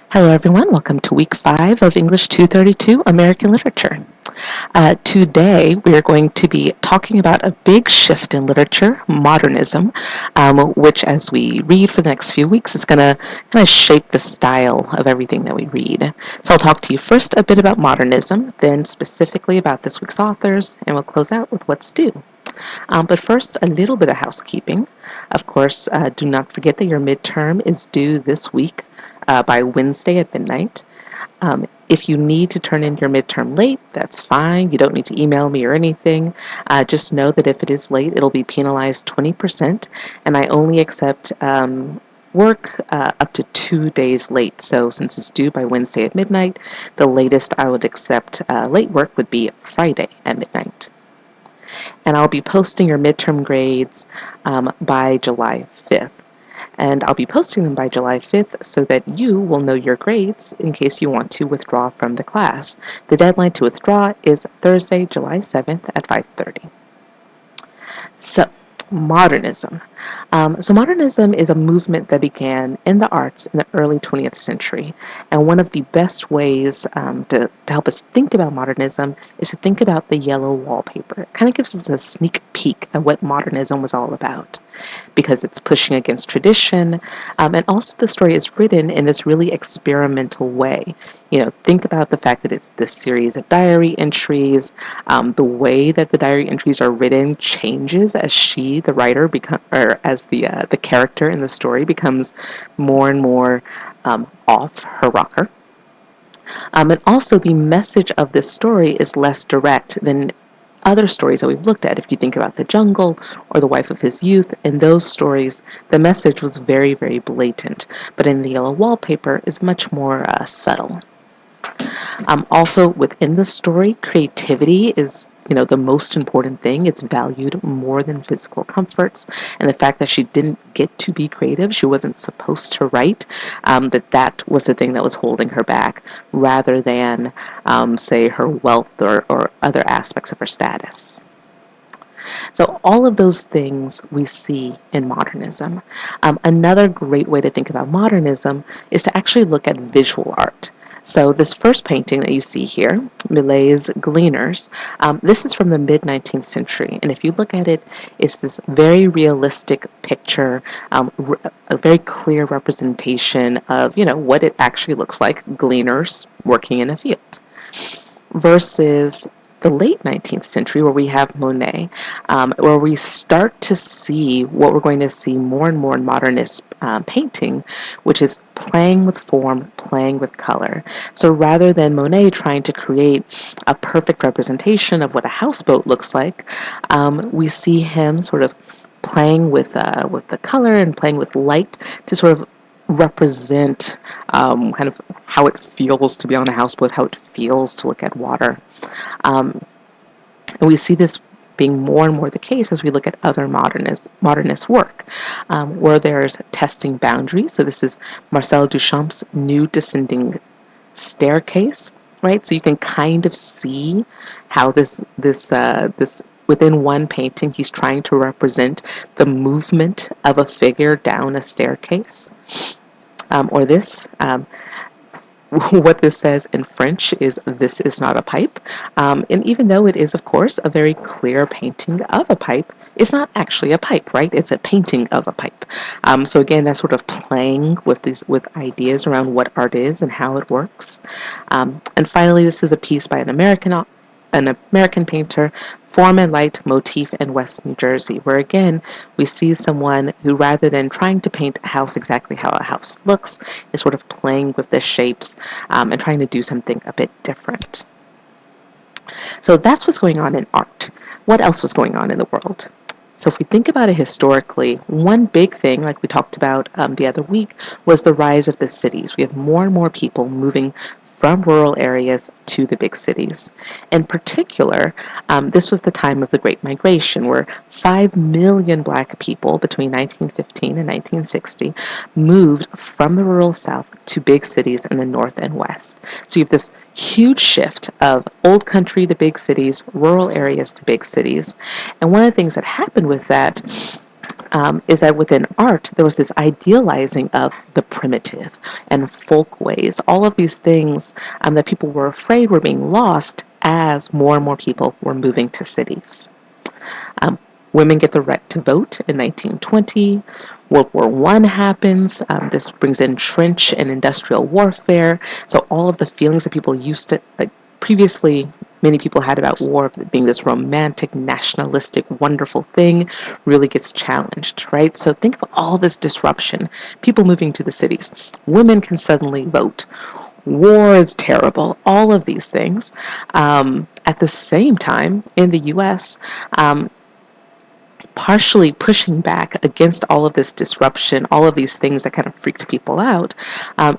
Hello, everyone. Welcome to week 5 of English 232 American Literature. Today, we are going to be talking about a big shift in literature, modernism, which, as we read for the next few weeks, is going to kind of shape the style of everything that we read. So, I'll talk to you first a bit about modernism, then specifically about this week's authors, and we'll close out with what's due. But first, a little bit of housekeeping. Of course, do not forget that your midterm is due this week by Wednesday at midnight. If you need to turn in your midterm late, that's fine. You don't need to email me or anything. Just know that if it is late, it'll be penalized 20%, and I only accept work up to 2 days late. So since it's due by Wednesday at midnight, the latest I would accept late work would be Friday at midnight. And I'll be posting your midterm grades by July 5th. And I'll be posting them by July 5th so that you will know your grades in case you want to withdraw from the class. The deadline to withdraw is Thursday, July 7th at 5:30. So, modernism. Modernism is a movement that began in the arts in the early 20th century. And one of the best ways to help us think about modernism is to think about the yellow wallpaper. It kind of gives us a sneak peek at what modernism was all about, because it's pushing against tradition, and also the story is written in this really experimental way. Think about the fact that it's this series of diary entries. The way that the diary entries are written changes as she, the writer, or as the character in the story becomes more and more off her rocker. And also, the message of this story is less direct than other stories that we've looked at. If you think about The Jungle or The Wife of His Youth, in those stories, the message was very, very blatant. But in The Yellow Wallpaper, is much more subtle. Also, within the story, creativity is the most important thing. It's valued more than physical comforts, and the fact that she didn't get to be creative, she wasn't supposed to write, that was the thing that was holding her back, rather than say her wealth or other aspects of her status. So all of those things we see in modernism. Another great way to think about modernism is to actually look at visual art. So this first painting that you see here, Millet's Gleaners, this is from the mid-19th century. And if you look at it, it's this very realistic picture, a very clear representation of, what it actually looks like, gleaners working in a field, versus the late 19th century, where we have Monet, where we start to see what we're going to see more and more in modernist painting, which is playing with form, playing with color. So rather than Monet trying to create a perfect representation of what a houseboat looks like, we see him sort of playing with the color and playing with light to sort of represent kind of how it feels to be on a houseboat, how it feels to look at water. And we see this being more and more the case as we look at other modernist work, where there's testing boundaries. So this is Marcel Duchamp's New Descending Staircase, right? So you can kind of see how this within one painting, he's trying to represent the movement of a figure down a staircase. Or this, what this says in French is, "This is not a pipe." And even though it is, of course, a very clear painting of a pipe, it's not actually a pipe, right? It's a painting of a pipe. So again, that's sort of playing with ideas around what art is and how it works. And finally, this is a piece by an American painter, Form and Light Motif in West New Jersey, where again we see someone who, rather than trying to paint a house exactly how a house looks, is sort of playing with the shapes and trying to do something a bit different. So that's what's going on in art. What else was going on in the world? So if we think about it historically, one big thing, like we talked about the other week, was the rise of the cities. We have more and more people moving from rural areas to the big cities. In particular, this was the time of the Great Migration, where 5 million Black people between 1915 and 1960 moved from the rural South to big cities in the North and West. So you have this huge shift of old country to big cities, rural areas to big cities. And one of the things that happened with that is that within art, there was this idealizing of the primitive and folkways, all of these things that people were afraid were being lost as more and more people were moving to cities. Um, Women get the right to vote in 1920. World War I happens. This brings in trench and industrial warfare. So all of the feelings that people used to, like previously, many people had about war being this romantic, nationalistic, wonderful thing, really gets challenged, right? So think of all this disruption, people moving to the cities. Women can suddenly vote. War is terrible, all of these things. At the same time, in the US, partially pushing back against all of this disruption, all of these things that kind of freaked people out,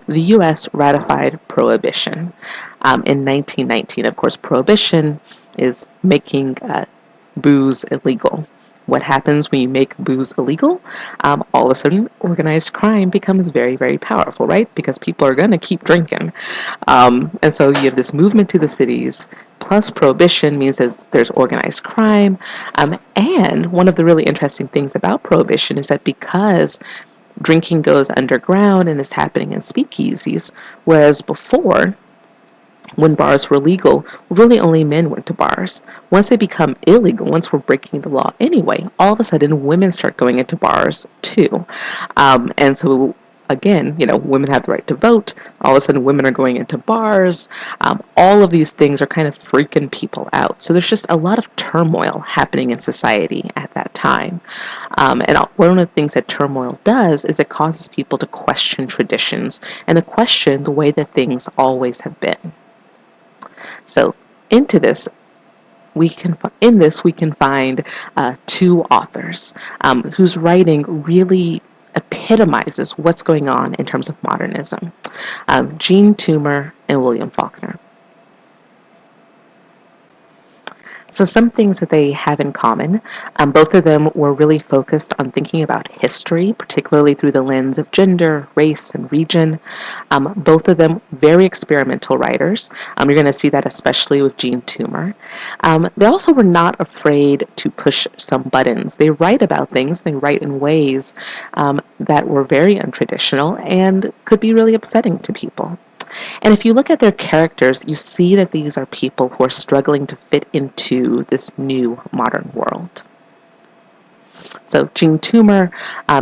the U.S. ratified prohibition in 1919. Of course, prohibition is making booze illegal. What happens when you make booze illegal? All of a sudden, organized crime becomes very, very powerful, right? Because people are going to keep drinking. And so you have this movement to the cities, plus prohibition means that there's organized crime. And one of the really interesting things about prohibition is that because drinking goes underground and is happening in speakeasies, whereas before, when bars were legal, really only men went to bars. Once they become illegal, once we're breaking the law anyway, all of a sudden women start going into bars too. And so again, women have the right to vote. All of a sudden women are going into bars. All of these things are kind of freaking people out. So there's just a lot of turmoil happening in society at that time. And one of the things that turmoil does is it causes people to question traditions and to question the way that things always have been. So into this, we can find two authors whose writing really epitomizes what's going on in terms of modernism: Jean Toomer and William Faulkner. So some things that they have in common, both of them were really focused on thinking about history, particularly through the lens of gender, race, and region. Both of them very experimental writers. You're going to see that especially with Jean Toomer. They also were not afraid to push some buttons. They write about things, they write in ways that were very untraditional and could be really upsetting to people. And if you look at their characters, you see that these are people who are struggling to fit into this new modern world. So Jean Toomer,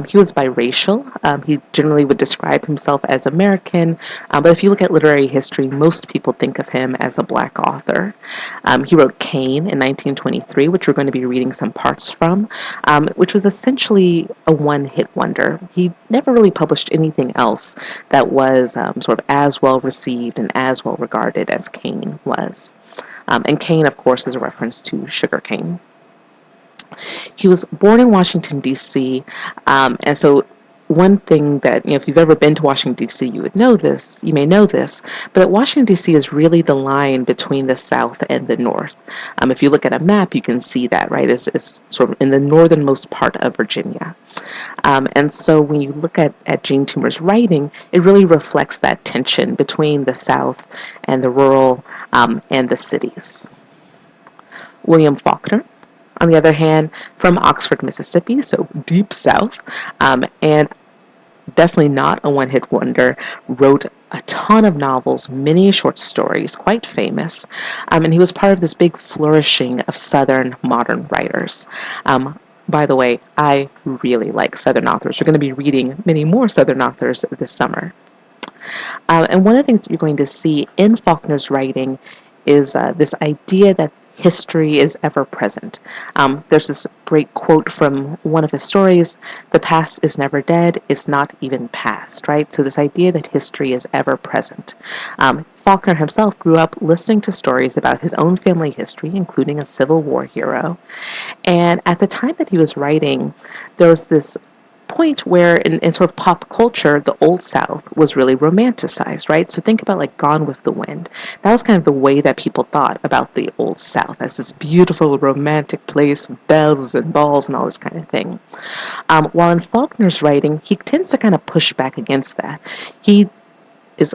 he was biracial. He generally would describe himself as American, but if you look at literary history, most people think of him as a black author. He wrote Cain in 1923, which we're going to be reading some parts from, which was essentially a one-hit wonder. He never really published anything else that was sort of as well received and as well regarded as Cain was. And Cain, of course, is a reference to sugarcane. He was born in Washington, D.C., and so one thing that, if you've ever been to Washington, D.C., you may know this, but that Washington, D.C. is really the line between the South and the North. If you look at a map, you can see that, right? It's sort of in the northernmost part of Virginia. And so when you look at Jean Toomer's writing, it really reflects that tension between the South and the rural and the cities. William Faulkner, on the other hand, from Oxford, Mississippi, so deep south, and definitely not a one-hit wonder, wrote a ton of novels, many short stories, quite famous, and he was part of this big flourishing of Southern modern writers. By the way, I really like Southern authors. We're going to be reading many more Southern authors this summer. And one of the things that you're going to see in Faulkner's writing is this idea that history is ever present. There's this great quote from one of his stories: "The past is never dead, it's not even past," right? So this idea that history is ever present. Faulkner himself grew up listening to stories about his own family history, including a Civil War hero. And at the time that he was writing, there was this point where in sort of pop culture, the Old South was really romanticized, right? So think about like Gone with the Wind. That was kind of the way that people thought about the Old South as this beautiful romantic place with bells and balls and all this kind of thing. While in Faulkner's writing, he tends to kind of push back against that. He is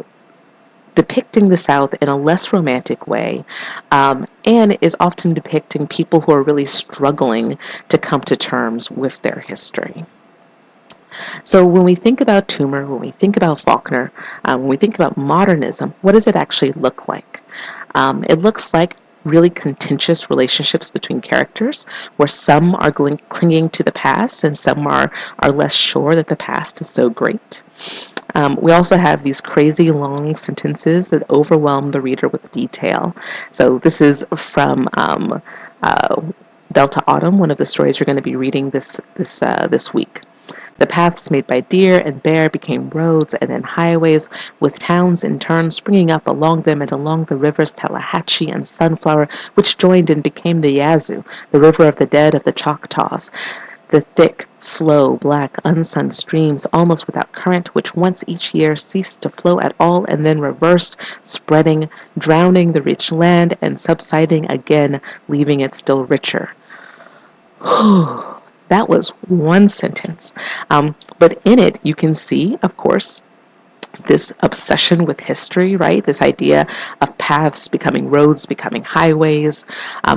depicting the South in a less romantic way, and is often depicting people who are really struggling to come to terms with their history. So when we think about Toomer, when we think about Faulkner, when we think about modernism, what does it actually look like? It looks like really contentious relationships between characters where some are clinging to the past and some are less sure that the past is so great. We also have these crazy long sentences that overwhelm the reader with detail. So this is from uh, Delta Autumn, one of the stories you're going to be reading this week. The paths made by deer and bear became roads and then highways, with towns in turn springing up along them and along the rivers Tallahatchie and Sunflower, which joined and became the Yazoo, the river of the dead of the Choctaws. The thick, slow, black, unsunned streams, almost without current, which once each year ceased to flow at all and then reversed, spreading, drowning the rich land and subsiding again, leaving it still richer. That was one sentence. But in it, you can see, of course, this obsession with history, right? This idea of paths becoming roads, becoming highways,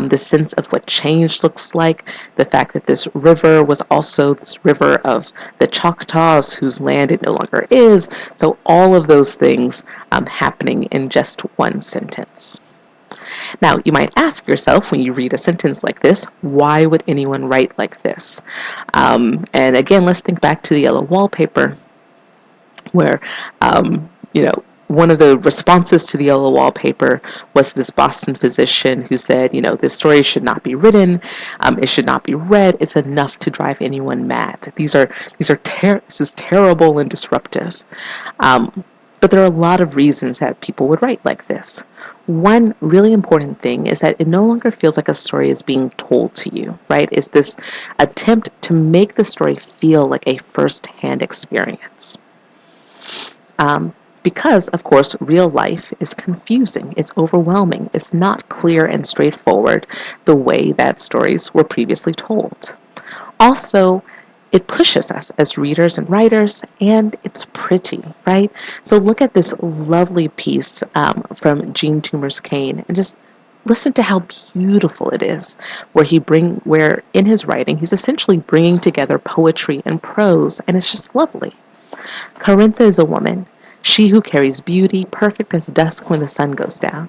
the sense of what change looks like, the fact that this river was also this river of the Choctaws, whose land it no longer is. So all of those things happening in just one sentence. Now, you might ask yourself when you read a sentence like this, why would anyone write like this? And again, let's think back to the yellow wallpaper, where, one of the responses to the yellow wallpaper was this Boston physician who said, this story should not be written, it should not be read, it's enough to drive anyone mad. This is terrible and disruptive. But there are a lot of reasons that people would write like this. One really important thing is that it no longer feels like a story is being told to you, right? It's this attempt to make the story feel like a first-hand experience. Because, of course, real life is confusing, it's overwhelming, it's not clear and straightforward the way that stories were previously told. Also, it pushes us as readers and writers, and it's pretty, right? So look at this lovely piece from Jean Toomer's Cane, and just listen to how beautiful it is, where in his writing he's essentially bringing together poetry and prose, and it's just lovely. Carintha is a woman, she who carries beauty, perfect as dusk when the sun goes down.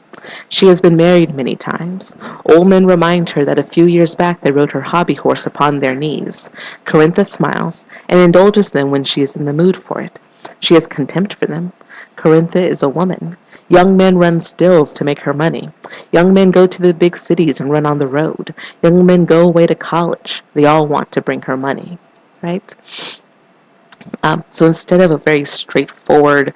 She has been married many times. Old men remind her that a few years back they rode her hobby horse upon their knees. Carintha smiles, and indulges them when she is in the mood for it. She has contempt for them. Carintha is a woman. Young men run stills to make her money. Young men go to the big cities and run on the road. Young men go away to college. They all want to bring her money, right? So instead of a very straightforward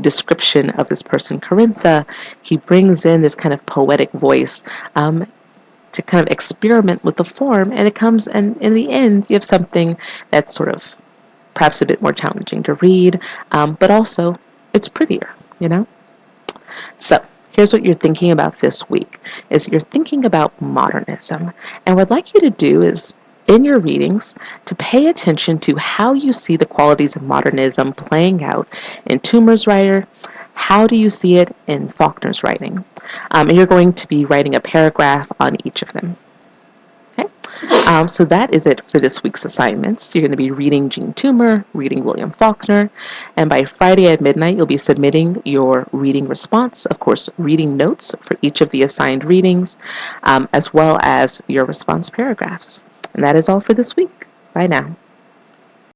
description of this person, Carintha, he brings in this kind of poetic voice to kind of experiment with the form, and it comes, and in the end, you have something that's sort of perhaps a bit more challenging to read, but also it's prettier, So here's what you're thinking about this week, is you're thinking about modernism. And what I'd like you to do is, in your readings, to pay attention to how you see the qualities of modernism playing out in Toomer's writer. How do you see it in Faulkner's writing? And you're going to be writing a paragraph on each of them. Okay? So that is it for this week's assignments. You're going to be reading Jean Toomer, reading William Faulkner, and by Friday at midnight, you'll be submitting your reading response, of course, reading notes for each of the assigned readings, as well as your response paragraphs. And that is all for this week. Bye now.